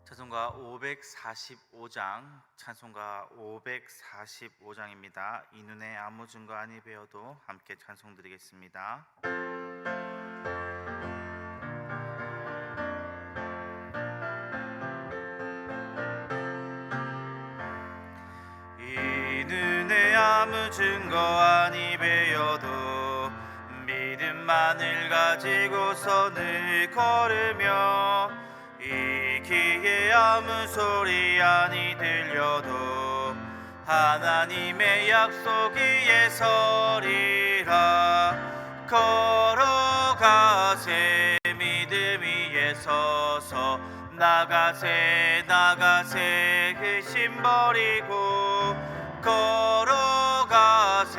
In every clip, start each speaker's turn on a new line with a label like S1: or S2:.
S1: 찬송가 545장, 찬송가 545장입니다. 이 눈에 아무 증거 아니 배워도 함께 찬송 드리겠습니다. 이 눈에 아무 증거 아니 배워도 믿음만을 가지고서는 걸으며, 이 귀에 아무 소리 아니 들려도 하나님의 약속 위에 서리라. 걸어가세 믿음 위에 서서, 나가세 나가세 의심 버리고, 걸어가세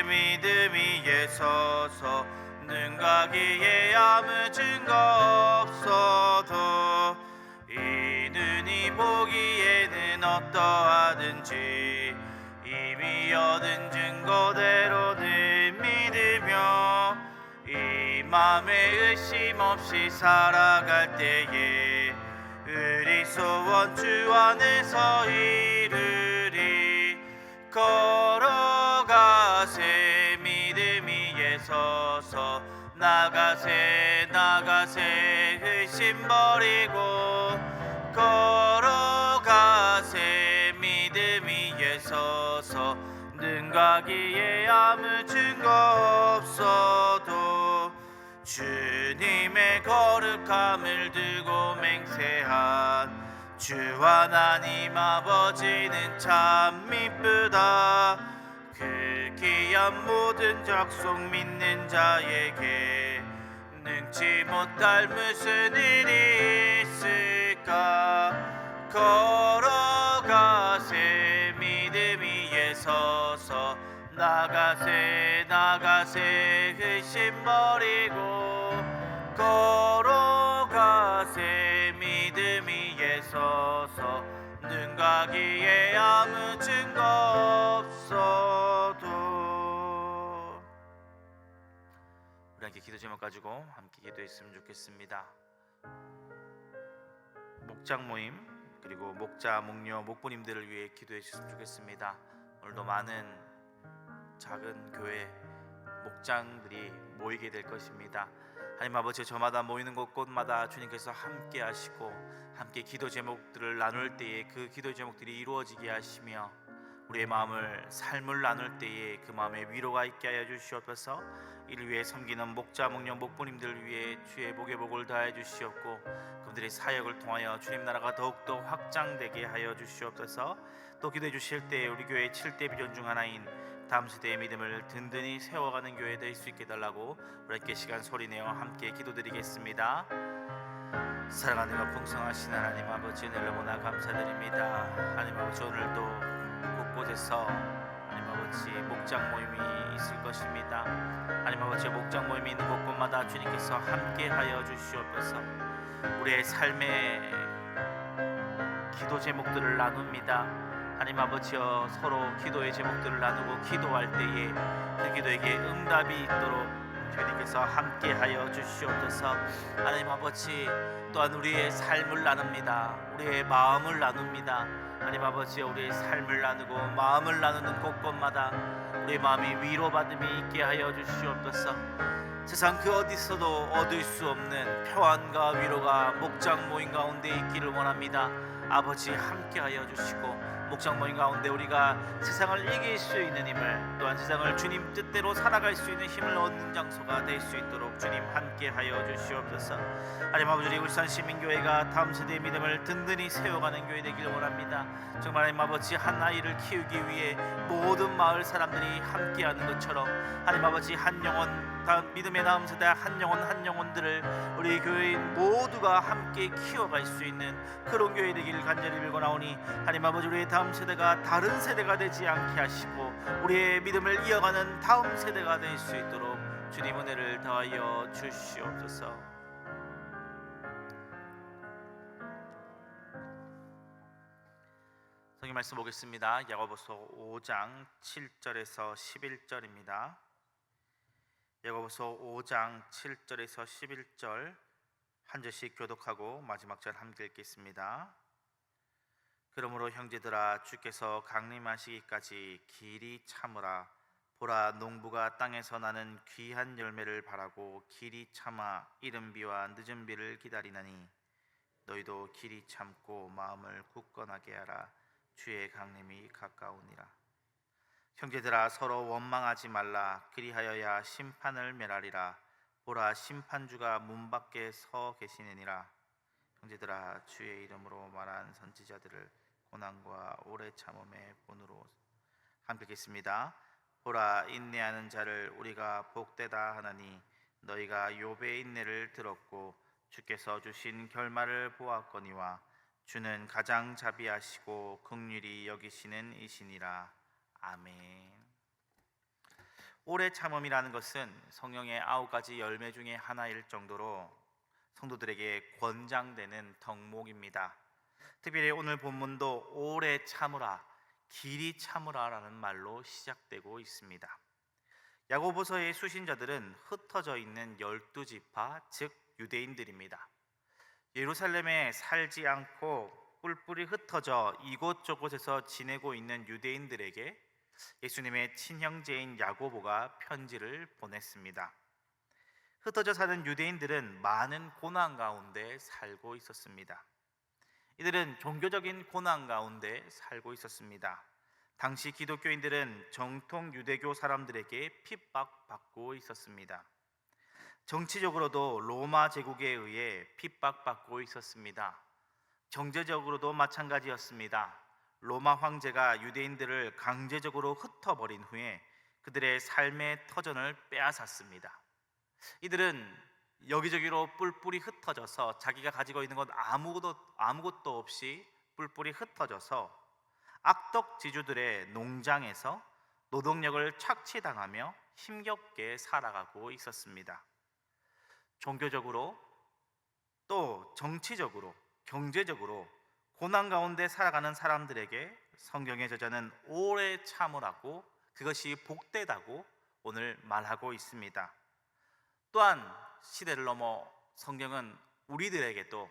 S1: 믿음 위에 서서, 눈 가기에 아무 증거 없어도 이 눈이 보기에는 어떠하든지 이미 얻은 증거대로는 믿으며, 이 맘에 의심 없이 살아갈 때에 우리 소원 주 안에서 이루리. 걸어가세 믿음 위에 서서, 나가세 나가세 의심 버리고, 걸어가세 믿음 위에 서서, 눈 가기에 아무 증거 없어도 주님의 거룩함을 두고 맹세한 주 하나님 아버지는 참 미쁘다. 그 귀한 모든 족속 믿는 자에게 능치 못할 무슨 일이 있을까. 걸어가세 믿음 위에 서서, 나가세 나가세 의심 버리고, 걸어가세 믿음 위에 서서, 눈 가기에 아무 증거 없어도. 우리 함께 기도 제목 가지고 함께 기도했으면 좋겠습니다. 목장 모임 그리고 목자, 목녀, 목부님들을 위해 기도해 주셨으면 좋겠습니다. 오늘도 많은 작은 교회 목장들이 모이게 될 것입니다. 하나님 아버지, 저마다 모이는 곳곳마다 주님께서 함께 하시고 함께 기도 제목들을 나눌 때에 그 기도 제목들이 이루어지게 하시며, 우리의 마음을 삶을 나눌 때에 그 마음에 위로가 있게 하여 주시옵소서. 이를 위해 섬기는 목자, 목녀, 목부님들을 위해 주의 복의 복을 다해 주시옵고, 그들의 사역을 통하여 주님 나라가 더욱더 확장되게 하여 주시옵소서. 또 기도해 주실 때 우리 교회 7대 비전 중 하나인 다음 세대의 믿음을 든든히 세워가는 교회 될 수 있게 달라고 우리 함께 시간 소리내어 함께 기도드리겠습니다. 사랑하는 것 풍성하신 하나님 아버지, 너무나 감사드립니다. 하나님 아버지, 오늘도 곳곳에서 하나님 아버지 목장 모임이 있을 것입니다. 하나님 아버지, 목장 모임이 있는 곳곳마다 주님께서 함께하여 주시옵소서. 우리의 삶의 기도 제목들을 나눕니다. 하나님 아버지여, 서로 기도의 제목들을 나누고 기도할 때에 그 기도에게 응답이 있도록 주님께서 함께하여 주시옵소서. 하나님 아버지, 또한 우리의 삶을 나눕니다. 우리의 마음을 나눕니다. 하나님 아버지, 우리의 삶을 나누고 마음을 나누는 곳곳마다 우리의 마음이 위로받음이 있게 하여 주시옵소서. 세상 그 어디서도 얻을 수 없는 평안과 위로가 목장 모임 가운데 있기를 원합니다. 아버지, 함께하여 주시고 목장 모임 가운데 우리가 세상을 이길 수 있는 힘을, 또한 세상을 주님 뜻대로 살아갈 수 있는 힘을 얻는 장소가 될 수 있도록 주님 함께하여 주시옵소서. 하나님 아버지, 우리 울산 시민교회가 다음 세대의 믿음을 든든히 세워가는 교회 되기를 원합니다. 정말 하나님 아버지, 한 아이를 키우기 위해 모든 마을 사람들이 함께하는 것처럼 하나님 아버지, 한 영혼, 믿음의 다음 세대 한 영혼들을 우리 교회인 모두가 함께 키워갈 수 있는 그런 교회 되기를 간절히 빌고나오니, 하나님 아버지, 우리의 다음 세대가 다른 세대가 되지 않게 하시고 우리의 믿음을 이어가는 다음 세대가 될 수 있도록 주님 은혜를 더하여 주시옵소서. 성경 말씀 보겠습니다. 야고보서 5장 7절에서 11절입니다. 야고보서 5장 7절에서 11절 한 절씩 교독하고 마지막 절 함께 읽겠습니다. 그러므로 형제들아, 주께서 강림하시기까지 길이 참으라. 보라, 농부가 땅에서 나는 귀한 열매를 바라고 길이 참아 이른 비와 늦은 비를 기다리나니, 너희도 길이 참고 마음을 굳건하게 하라. 주의 강림이 가까우니라. 형제들아, 서로 원망하지 말라. 그리하여야 심판을 멸하리라. 보라, 심판주가 문 밖에 서 계시느니라. 형제들아, 주의 이름으로 말한 선지자들을 고난과 오래 참음의 본으로 함께 읽겠습니다. 보라, 인내하는 자를 우리가 복되다 하나니, 너희가 욥의 인내를 들었고 주께서 주신 결말을 보았거니와, 주는 가장 자비하시고 긍휼히 여기시는 이시니라. 아멘. 오래 참음이라는 것은 성령의 9가지 열매 중에 하나일 정도로 성도들에게 권장되는 덕목입니다. 특별히 오늘 본문도 오래 참으라, 길이 참으라라는 말로 시작되고 있습니다. 야고보서의 수신자들은 흩어져 있는 12지파, 즉 유대인들입니다. 예루살렘에 살지 않고 뿔뿔이 흩어져 이곳저곳에서 지내고 있는 유대인들에게 예수님의 친형제인 야고보가 편지를 보냈습니다. 흩어져 사는 유대인들은 많은 고난 가운데 살고 있었습니다. 이들은 종교적인 고난 가운데 살고 있었습니다. 당시 기독교인들은 정통 유대교 사람들에게 핍박받고 있었습니다. 정치적으로도 로마 제국에 의해 핍박받고 있었습니다. 경제적으로도 마찬가지였습니다. 로마 황제가 유대인들을 강제적으로 흩어버린 후에 그들의 삶의 터전을 빼앗았습니다. 이들은 여기저기로 뿔뿔이 흩어져서 자기가 가지고 있는 것 아무것도 없이 뿔뿔이 흩어져서 악덕지주들의 농장에서 노동력을 착취당하며 힘겹게 살아가고 있었습니다. 종교적으로 또 정치적으로 경제적으로 고난 가운데 살아가는 사람들에게 성경의 저자는 오래 참으라고, 그것이 복되다고 오늘 말하고 있습니다. 또한 시대를 넘어 성경은 우리들에게도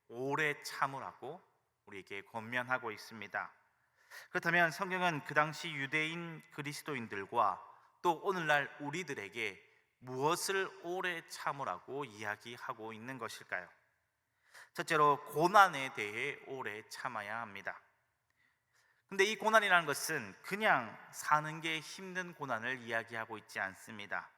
S1: 오래 참으라고 우리에게 권면하고 있습니다. 그렇다면 성경은 그 당시 유대인 그리스도인들과 또 오늘날 우리들에게 무엇을 오래 참으라고 이야기하고 있는 것일까요? 첫째로, 고난에 대해 오래 참아야 합니다. 근데 이 고난이라는 것은 그냥 사는 게 힘든 고난을 이야기하고 있지 않습니다.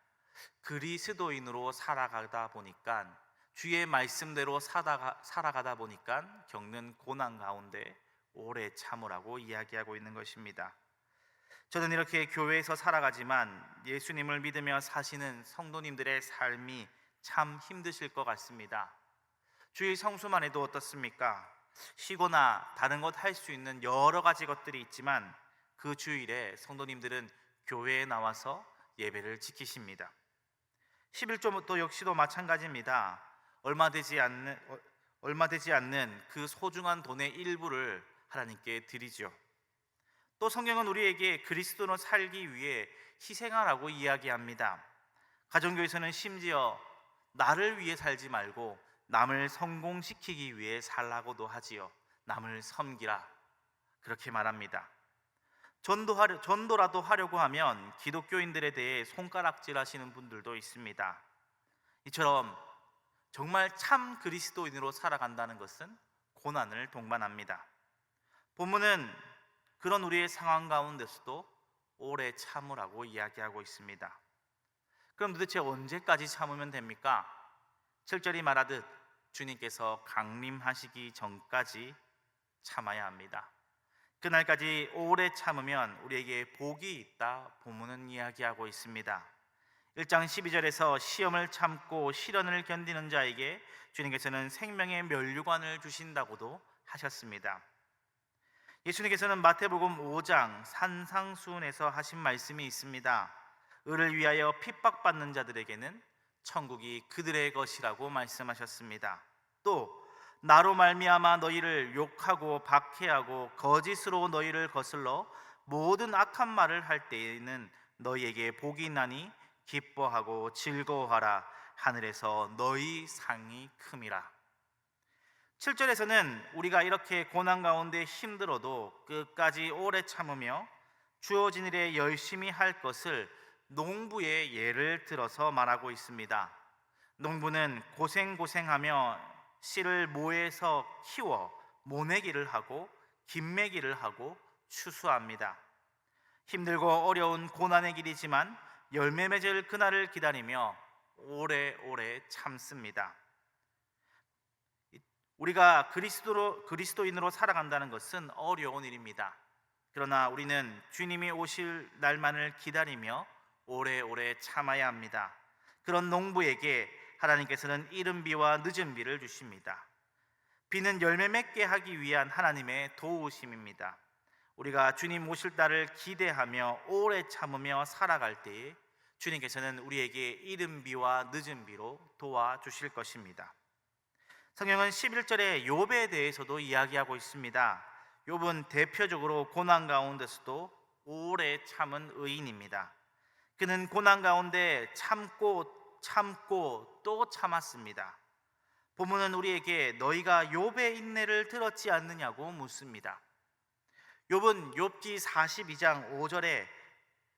S1: 그리스도인으로 살아가다 보니까, 주의 말씀대로 살아가다 보니까 겪는 고난 가운데 오래 참으라고 이야기하고 있는 것입니다. 저는 이렇게 교회에서 살아가지만 예수님을 믿으며 사시는 성도님들의 삶이 참 힘드실 것 같습니다. 주일 성수만 해도 어떻습니까? 쉬거나 다른 것 할 수 있는 여러 가지 것들이 있지만 그 주일에 성도님들은 교회에 나와서 예배를 지키십니다. 11조도 역시도 마찬가지입니다. 얼마 되지 않는 그 소중한 돈의 일부를 하나님께 드리죠. 또 성경은 우리에게 그리스도로 살기 위해 희생하라고 이야기합니다. 가정교회에서는 심지어 나를 위해 살지 말고 남을 성공시키기 위해 살라고도 하지요. 남을 섬기라, 그렇게 말합니다. 전도라도 하려고 하면 기독교인들에 대해 손가락질 하시는 분들도 있습니다. 이처럼 정말 참 그리스도인으로 살아간다는 것은 고난을 동반합니다. 본문은 그런 우리의 상황 가운데서도 오래 참으라고 이야기하고 있습니다. 그럼 도대체 언제까지 참으면 됩니까? 7절이 말하듯 주님께서 강림하시기 전까지 참아야 합니다. 그날까지 오래 참으면 우리에게 복이 있다, 본문은 이야기하고 있습니다. 1장 12절에서 시험을 참고 시련을 견디는 자에게 주님께서는 생명의 면류관을 주신다고도 하셨습니다. 예수님께서는 마태복음 5장 산상수훈에서 하신 말씀이 있습니다. 의를 위하여 핍박받는 자들에게는 천국이 그들의 것이라고 말씀하셨습니다. 또 나로 말미암아 너희를 욕하고 박해하고 거짓으로 너희를 거슬러 모든 악한 말을 할 때에는 너희에게 복이 있나니 기뻐하고 즐거워하라. 하늘에서 너희 상이 큼이라. 7절에서는 우리가 이렇게 고난 가운데 힘들어도 끝까지 오래 참으며 주어진 일에 열심히 할 것을 농부의 예를 들어서 말하고 있습니다. 농부는 고생하며 씨를 모에서 키워 모내기를 하고 김매기를 하고 추수합니다. 힘들고 어려운 고난의 길이지만 열매 맺을 그날을 기다리며 오래오래 참습니다. 우리가 그리스도인으로 살아간다는 것은 어려운 일입니다. 그러나 우리는 주님이 오실 날만을 기다리며 오래오래 참아야 합니다. 그런 농부에게 하나님께서는 이른 비와 늦은 비를 주십니다. 비는 열매 맺게 하기 위한 하나님의 도우심입니다. 우리가 주님 오실 날을 기대하며 오래 참으며 살아갈 때에 주님께서는 우리에게 이른 비와 늦은 비로 도와주실 것입니다. 성경은 11절에 욥에 대해서도 이야기하고 있습니다. 욥은 대표적으로 고난 가운데서도 오래 참은 의인입니다. 그는 고난 가운데 참고 또 참았습니다. 본문은 우리에게 너희가 욥의 인내를 들었지 않느냐고 묻습니다. 욥은 욥기 42장 5절에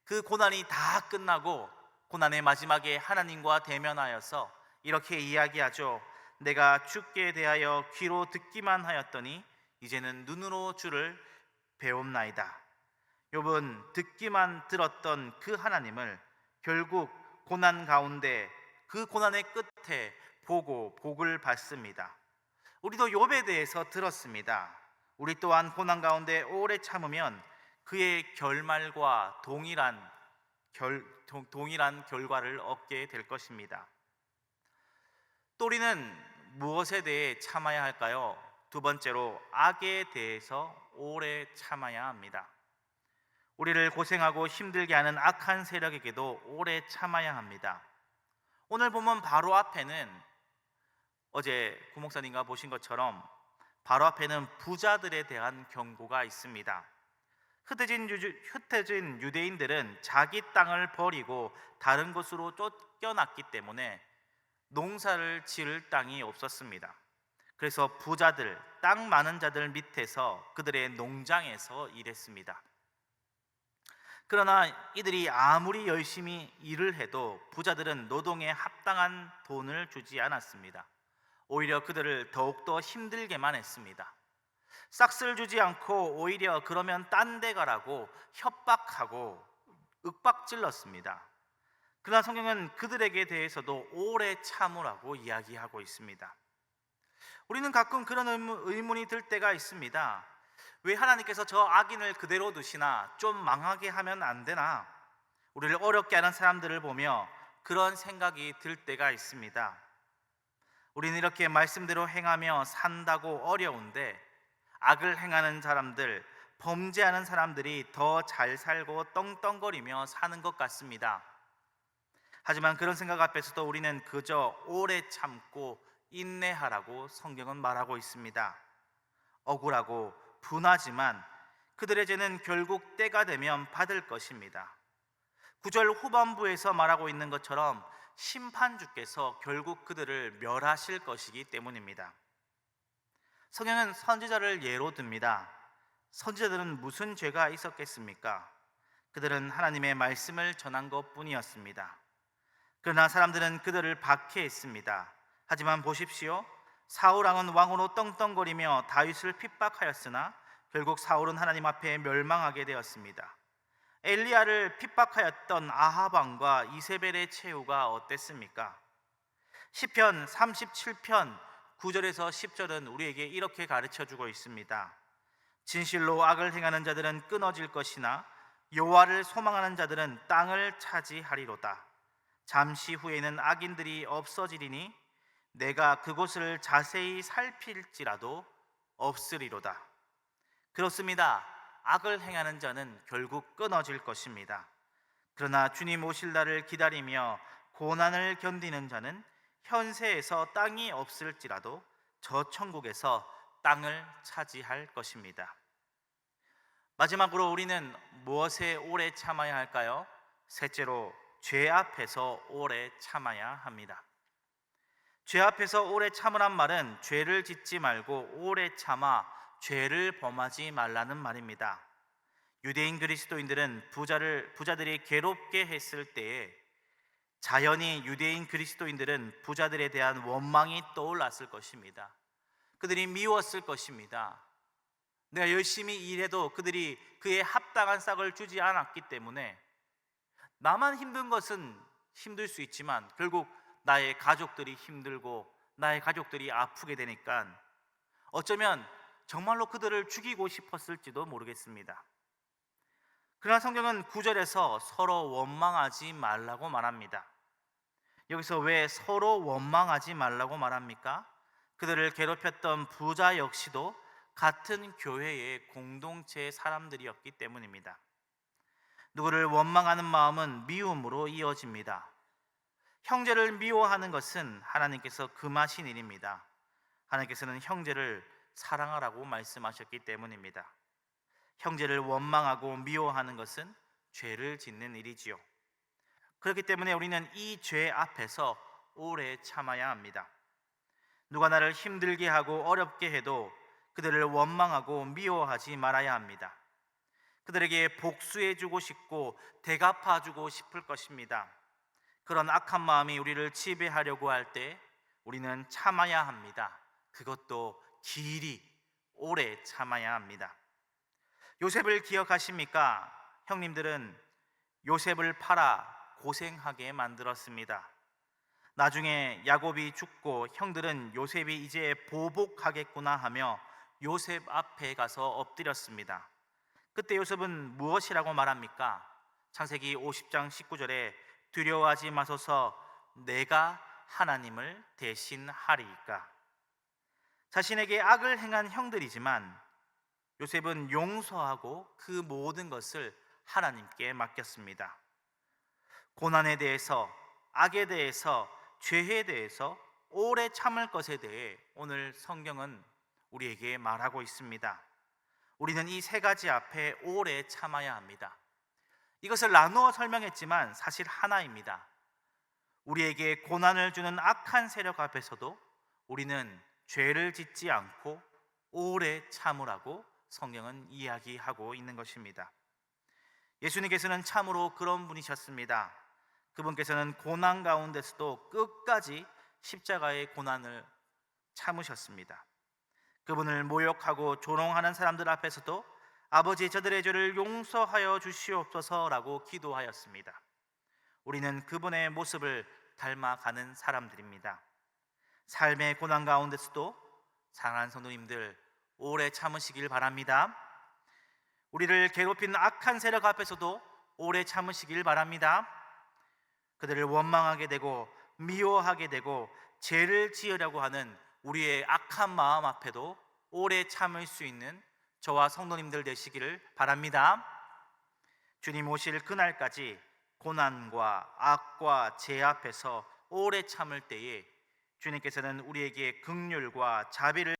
S1: 그 고난이 다 끝나고 고난의 마지막에 하나님과 대면하여서 이렇게 이야기하죠. 내가 주께 대하여 귀로 듣기만 하였더니 이제는 눈으로 주를 배움나이다. 욥은 듣기만 들었던 그 하나님을 결국 고난 가운데 그 고난의 끝에 보고 복을 받습니다. 우리도 욥에 대해서 들었습니다. 우리 또한 고난 가운데 오래 참으면 그의 결말과 동일한 결과를 얻게 될 것입니다. 또 우리는 무엇에 대해 참아야 할까요? 두 번째로 악에 대해서 오래 참아야 합니다. 우리를 고생하고 힘들게 하는 악한 세력에게도 오래 참아야 합니다. 오늘 보면 바로 앞에는 어제 구목사님과 보신 것처럼 바로 앞에는 부자들에 대한 경고가 있습니다. 흩어진 유대인들은 자기 땅을 버리고 다른 곳으로 쫓겨났기 때문에 농사를 지을 땅이 없었습니다. 그래서 부자들, 땅 많은 자들 밑에서 그들의 농장에서 일했습니다. 그러나 이들이 아무리 열심히 일을 해도 부자들은 노동에 합당한 돈을 주지 않았습니다. 오히려 그들을 더욱더 힘들게만 했습니다. 싹쓸 주지 않고 오히려 그러면 딴 데 가라고 협박하고 윽박질렀습니다. 그러나 성경은 그들에게 대해서도 오래 참으라고 이야기하고 있습니다. 우리는 가끔 그런 의문이 들 때가 있습니다. 왜 하나님께서 저 악인을 그대로 두시나? 좀 망하게 하면 안 되나? 우리를 어렵게 하는 사람들을 보며 그런 생각이 들 때가 있습니다. 우리는 이렇게 말씀대로 행하며 산다고 어려운데 악을 행하는 사람들, 범죄하는 사람들이 더 잘 살고 떵떵거리며 사는 것 같습니다. 하지만 그런 생각 앞에서도 우리는 그저 오래 참고 인내하라고 성경은 말하고 있습니다. 억울하고 분하지만 그들의 죄는 결국 때가 되면 받을 것입니다. 9절 후반부에서 말하고 있는 것처럼 심판주께서 결국 그들을 멸하실 것이기 때문입니다. 성경은 선지자를 예로 듭니다. 선지자들은 무슨 죄가 있었겠습니까? 그들은 하나님의 말씀을 전한 것뿐이었습니다. 그러나 사람들은 그들을 박해했습니다. 하지만 보십시오. 사울왕은 왕으로 떵떵거리며 다윗을 핍박하였으나 결국 사울은 하나님 앞에 멸망하게 되었습니다. 엘리야를 핍박하였던 아합 왕과 이세벨의 최후가 어땠습니까? 시편 37편 9절에서 10절은 우리에게 이렇게 가르쳐주고 있습니다. 진실로 악을 행하는 자들은 끊어질 것이나 여호와를 소망하는 자들은 땅을 차지하리로다. 잠시 후에는 악인들이 없어지리니 내가 그곳을 자세히 살필지라도 없으리로다. 그렇습니다. 악을 행하는 자는 결국 끊어질 것입니다. 그러나 주님 오실 날을 기다리며 고난을 견디는 자는 현세에서 땅이 없을지라도 저 천국에서 땅을 차지할 것입니다. 마지막으로 우리는 무엇에 오래 참아야 할까요? 셋째로 죄 앞에서 오래 참아야 합니다. 죄 앞에서 오래 참으란 말은 죄를 짓지 말고 오래 참아 죄를 범하지 말라는 말입니다. 유대인 그리스도인들은 부자들이 괴롭게 했을 때에 자연히 유대인 그리스도인들은 부자들에 대한 원망이 떠올랐을 것입니다. 그들이 미웠을 것입니다. 내가 열심히 일해도 그들이 그에 합당한 싹을 주지 않았기 때문에 나만 힘든 것은 힘들 수 있지만 결국 나의 가족들이 힘들고 나의 가족들이 아프게 되니까 어쩌면 정말로 그들을 죽이고 싶었을지도 모르겠습니다. 그러나 성경은 9절에서 서로 원망하지 말라고 말합니다. 여기서 왜 서로 원망하지 말라고 말합니까? 그들을 괴롭혔던 부자 역시도 같은 교회의 공동체의 사람들이었기 때문입니다. 누구를 원망하는 마음은 미움으로 이어집니다. 형제를 미워하는 것은 하나님께서 금하신 일입니다. 하나님께서는 형제를 사랑하라고 말씀하셨기 때문입니다. 형제를 원망하고 미워하는 것은 죄를 짓는 일이지요. 그렇기 때문에 우리는 이 죄 앞에서 오래 참아야 합니다. 누가 나를 힘들게 하고 어렵게 해도 그들을 원망하고 미워하지 말아야 합니다. 그들에게 복수해주고 싶고 대갚아주고 싶을 것입니다. 그런 악한 마음이 우리를 지배하려고 할 때 우리는 참아야 합니다. 그것도 길이 오래 참아야 합니다. 요셉을 기억하십니까? 형님들은 요셉을 팔아 고생하게 만들었습니다. 나중에 야곱이 죽고 형들은 요셉이 이제 보복하겠구나 하며 요셉 앞에 가서 엎드렸습니다. 그때 요셉은 무엇이라고 말합니까? 창세기 50장 19절에 두려워하지 마소서 내가 하나님을 대신하리이까. 자신에게 악을 행한 형들이지만 요셉은 용서하고 그 모든 것을 하나님께 맡겼습니다. 고난에 대해서, 악에 대해서, 죄에 대해서 오래 참을 것에 대해 오늘 성경은 우리에게 말하고 있습니다. 우리는 이 세 가지 앞에 오래 참아야 합니다. 이것을 나누어 설명했지만 사실 하나입니다. 우리에게 고난을 주는 악한 세력 앞에서도 우리는 죄를 짓지 않고 오래 참으라고 성경은 이야기하고 있는 것입니다. 예수님께서는 참으로 그런 분이셨습니다. 그분께서는 고난 가운데서도 끝까지 십자가의 고난을 참으셨습니다. 그분을 모욕하고 조롱하는 사람들 앞에서도 아버지 저들의 죄를 용서하여 주시옵소서라고 기도하였습니다. 우리는 그분의 모습을 닮아가는 사람들입니다. 삶의 고난 가운데서도 사랑하는 성도님들 오래 참으시길 바랍니다. 우리를 괴롭히는 악한 세력 앞에서도 오래 참으시길 바랍니다. 그들을 원망하게 되고 미워하게 되고 죄를 지으려고 하는 우리의 악한 마음 앞에도 오래 참을 수 있는 저와 성도님들 되시기를 바랍니다. 주님 오실 그날까지 고난과 악과 죄 앞에서 오래 참을 때에 주님께서는 우리에게 긍휼과 자비를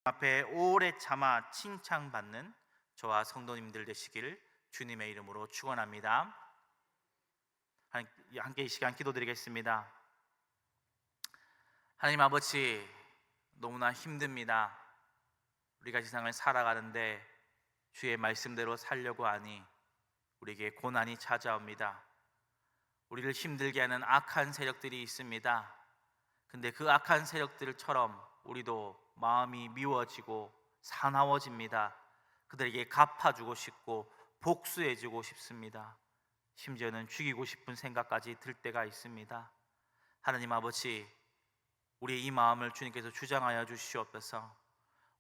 S1: 앞에 오래 참아 칭찬받는 저와 성도님들 되시기를 주님의 이름으로 축원합니다. 함께 이 시간 기도드리겠습니다. 하나님 아버지, 너무나 힘듭니다. 우리가 세상을 살아가는데 주의 말씀대로 살려고 하니 우리에게 고난이 찾아옵니다. 우리를 힘들게 하는 악한 세력들이 있습니다. 근데 그 악한 세력들처럼 우리도 마음이 미워지고 사나워집니다. 그들에게 갚아주고 싶고 복수해주고 싶습니다. 심지어는 죽이고 싶은 생각까지 들 때가 있습니다. 하나님 아버지, 우리의 이 마음을 주님께서 주장하여 주시옵소서.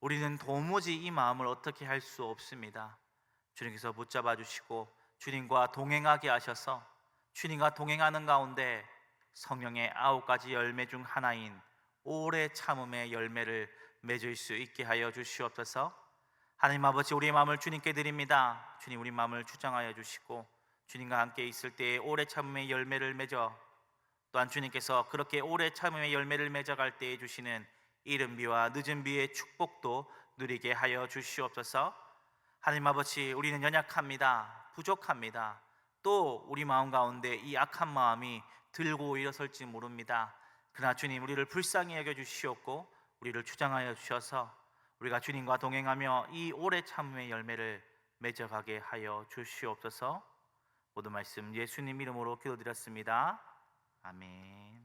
S1: 우리는 도무지 이 마음을 어떻게 할 수 없습니다. 주님께서 붙잡아 주시고 주님과 동행하게 하셔서 주님과 동행하는 가운데 성령의 9가지 열매 중 하나인 오래 참음의 열매를 맺을 수 있게 하여 주시옵소서. 하나님 아버지, 우리의 마음을 주님께 드립니다. 주님, 우리 마음을 주장하여 주시고 주님과 함께 있을 때에 오래 참음의 열매를 맺어 또한 주님께서 그렇게 오래 참음의 열매를 맺어갈 때에 주시는 이른 비와 늦은 비의 축복도 누리게 하여 주시옵소서. 하나님 아버지, 우리는 연약합니다. 부족합니다. 또 우리 마음 가운데 이 악한 마음이 들고 일어설지 모릅니다. 그러나 주님, 우리를 불쌍히 여겨 주시옵고 우리를 주장하여 주셔서 우리가 주님과 동행하며 이 오래 참음의 열매를 맺어가게 하여 주시옵소서. 모든 말씀 예수님 이름으로 기도드렸습니다. 아멘.